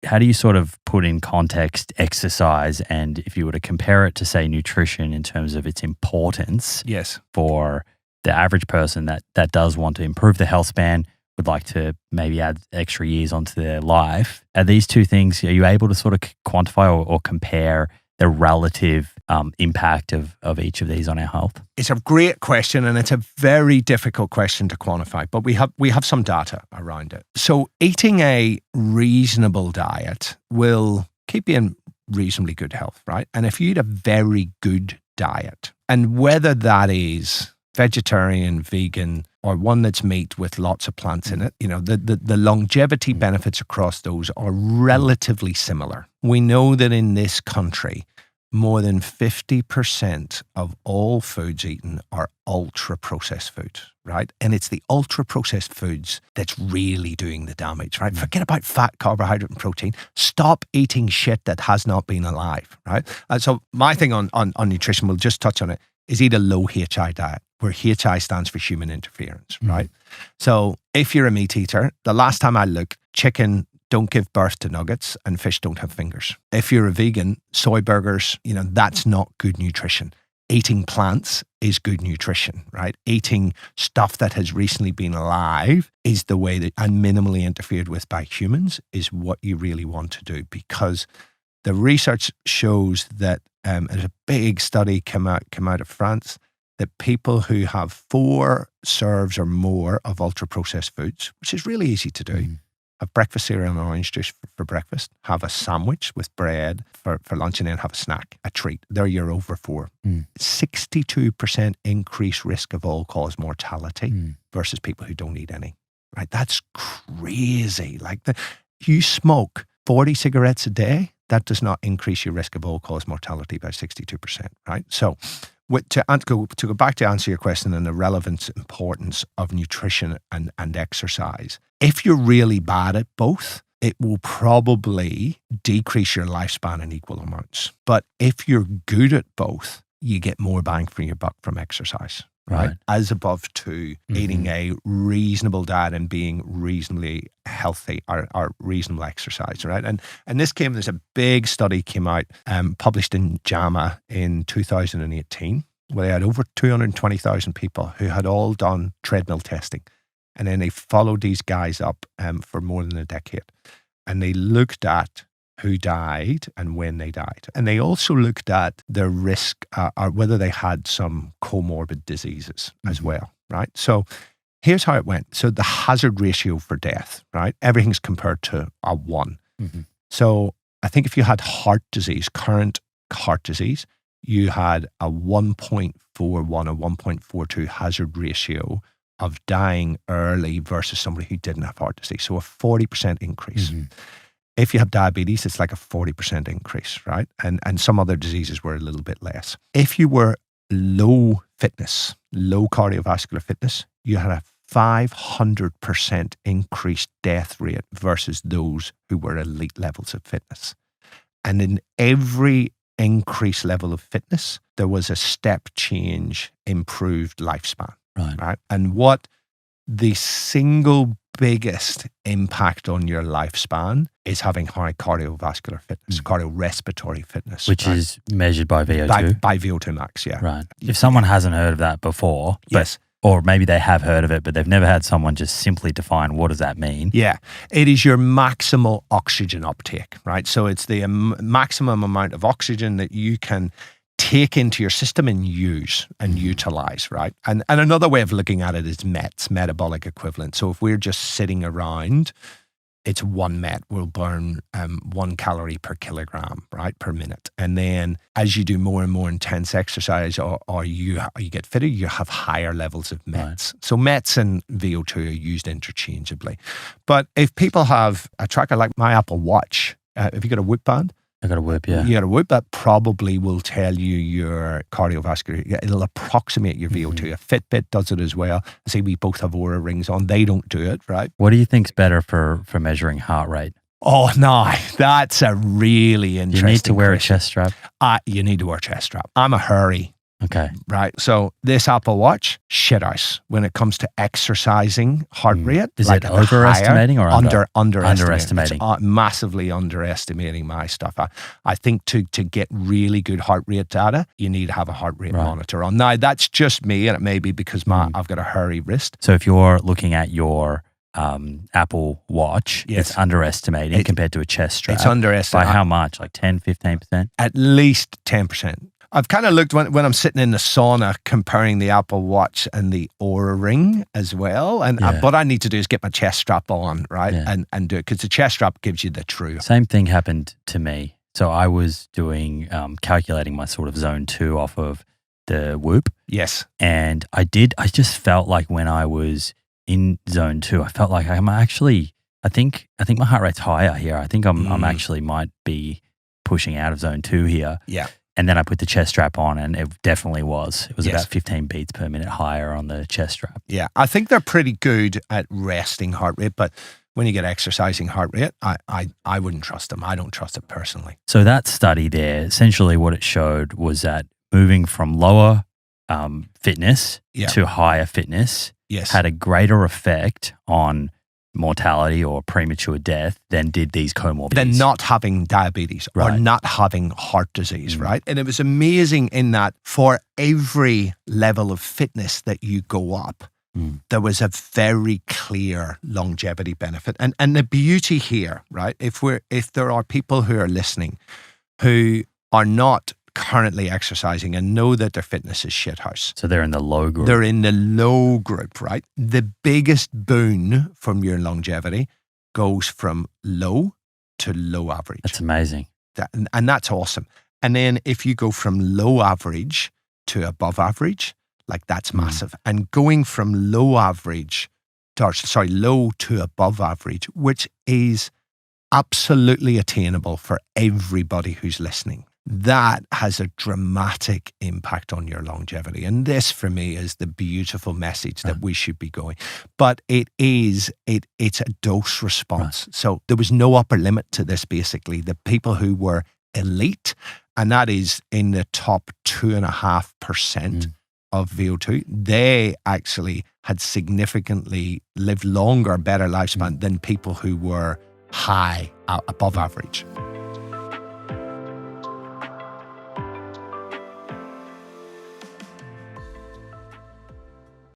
how do you sort of put in context exercise, and if you were to compare it to, say, nutrition in terms of its importance for the average person that does want to improve the health span, would like to maybe add extra years onto their life. Are these two things, are you able to sort of quantify or compare the relative impact of each of these on our health? It's a great question, and it's a very difficult question to quantify, but we have some data around it. So eating a reasonable diet will keep you in reasonably good health, right? And if you eat a very good diet, and whether that is vegetarian, vegan, or one that's meat with lots of plants in it, the longevity benefits across those are relatively similar. We know that in this country, more than 50% of all foods eaten are ultra-processed food, right? And it's the ultra-processed foods that's really doing the damage, right? Forget about fat, carbohydrate, and protein. Stop eating shit that has not been alive, right? So my thing on nutrition, we'll just touch on it, is eat a low HI diet, where HI stands for human interference, right? So if you're a meat eater, the last time I looked, chicken don't give birth to nuggets and fish don't have fingers. If you're a vegan, soy burgers, that's not good nutrition. Eating plants is good nutrition, right? Eating stuff that has recently been alive is the way that, and minimally interfered with by humans, is what you really want to do, because the research shows that there's a big study come out of France that people who have 4 serves or more of ultra-processed foods, which is really easy to do, have breakfast cereal and orange juice for breakfast, have a sandwich with bread for lunch, and then have a snack, a treat. There you're over 4. 62% increased risk of all-cause mortality versus people who don't eat any, right? That's crazy. Like, you smoke 40 cigarettes a day, that does not increase your risk of all-cause mortality by 62%, right? So to go back to answer your question and the relevance, importance of nutrition and exercise, if you're really bad at both, it will probably decrease your lifespan in equal amounts. But if you're good at both, you get more bang for your buck from exercise, right? As above to eating a reasonable diet and being reasonably healthy or reasonable exercise, right? And there's a big study came out, published in JAMA in 2018, where they had over 220,000 people who had all done treadmill testing. And then they followed these guys up for more than a decade. And they looked at who died and when they died. And they also looked at their risk or whether they had some comorbid diseases as well, right? So here's how it went. So the hazard ratio for death, right? Everything's compared to a 1. So I think if you had heart disease, current heart disease, you had a 1.41 or 1.42 hazard ratio of dying early versus somebody who didn't have heart disease. So a 40% increase. If you have diabetes, it's like a 40% increase, right? And some other diseases were a little bit less. If you were low fitness, low cardiovascular fitness, you had a 500% increased death rate versus those who were elite levels of fitness. And in every increased level of fitness, there was a step change, improved lifespan, right? And what the single biggest impact on your lifespan is having high cardiovascular fitness, cardiorespiratory fitness. Which is measured by VO2? By VO2 max, yeah. Right. If someone hasn't heard of that before, or maybe they have heard of it, but they've never had someone just simply define what does that mean? Yeah. It is your maximal oxygen uptake, right? So it's the maximum amount of oxygen that you can take into your system and use and utilize, right? And another way of looking at it is METs, metabolic equivalent. So if we're just sitting around, it's 1 MET will burn 1 calorie per kilogram, right, per minute. And then as you do more and more intense exercise or you get fitter, you have higher levels of METs. So METs and VO2 are used interchangeably. But if people have a tracker like my Apple Watch, have you got a Whoop band? I got a Whoop, yeah. You got a Whoop, that probably will tell you your cardiovascular, it'll approximate your VO2. A Fitbit does it as well. I say we both have Oura rings on. They don't do it, right? What do you think's better for measuring heart rate? Oh, no, that's a really interesting You need to wear question. a chest strap? You need to wear a chest strap. I'm a hairy Okay. Right. So this Apple Watch, shit house when it comes to exercising heart rate. Is like it overestimating or underestimating? It's massively underestimating my stuff. I think to get really good heart rate data, you need to have a heart rate monitor on. Now, that's just me, and it may be because I've got a hairy wrist. So if you're looking at your Apple Watch, it's underestimating compared to a chest strap. It's underestimating. By how much? Like 10, 15%? At least 10%. I've kind of looked when I'm sitting in the sauna comparing the Apple Watch and the Oura Ring as well. And what I need to do is get my chest strap on, right? Yeah. And do it because the chest strap gives you the true. Same thing happened to me. So I was doing, calculating my sort of zone 2 off of the Whoop. Yes. And I just felt like when I was in zone 2, I felt like I'm actually, I think my heart rate's higher here. I think I'm actually might be pushing out of zone 2 here. Yeah. And then I put the chest strap on and it definitely was. It was about 15 beats per minute higher on the chest strap. Yeah. I think they're pretty good at resting heart rate, but when you get exercising heart rate, I wouldn't trust them. I don't trust it personally. So that study there, essentially what it showed was that moving from lower fitness to higher fitness had a greater effect on mortality or premature death than did these comorbidities. Than not having diabetes or not having heart disease, right? And it was amazing in that for every level of fitness that you go up, there was a very clear longevity benefit. And the beauty here, right? If there are people who are listening who are not currently exercising and know that their fitness is shithouse. So they're in the low group. They're in the low group, right? The biggest boon from your longevity goes from low to low average. That's amazing. And that's awesome. And then if you go from low average to above average, like that's massive. And going from low to above average, which is absolutely attainable for everybody who's listening. That has a dramatic impact on your longevity. And this, for me, is the beautiful message that we should be going. But it's a dose response. So there was no upper limit to this, basically. The people who were elite, and that is in the top 2.5% of VO2, they actually had significantly lived longer, better lifespan than people who were high, above average.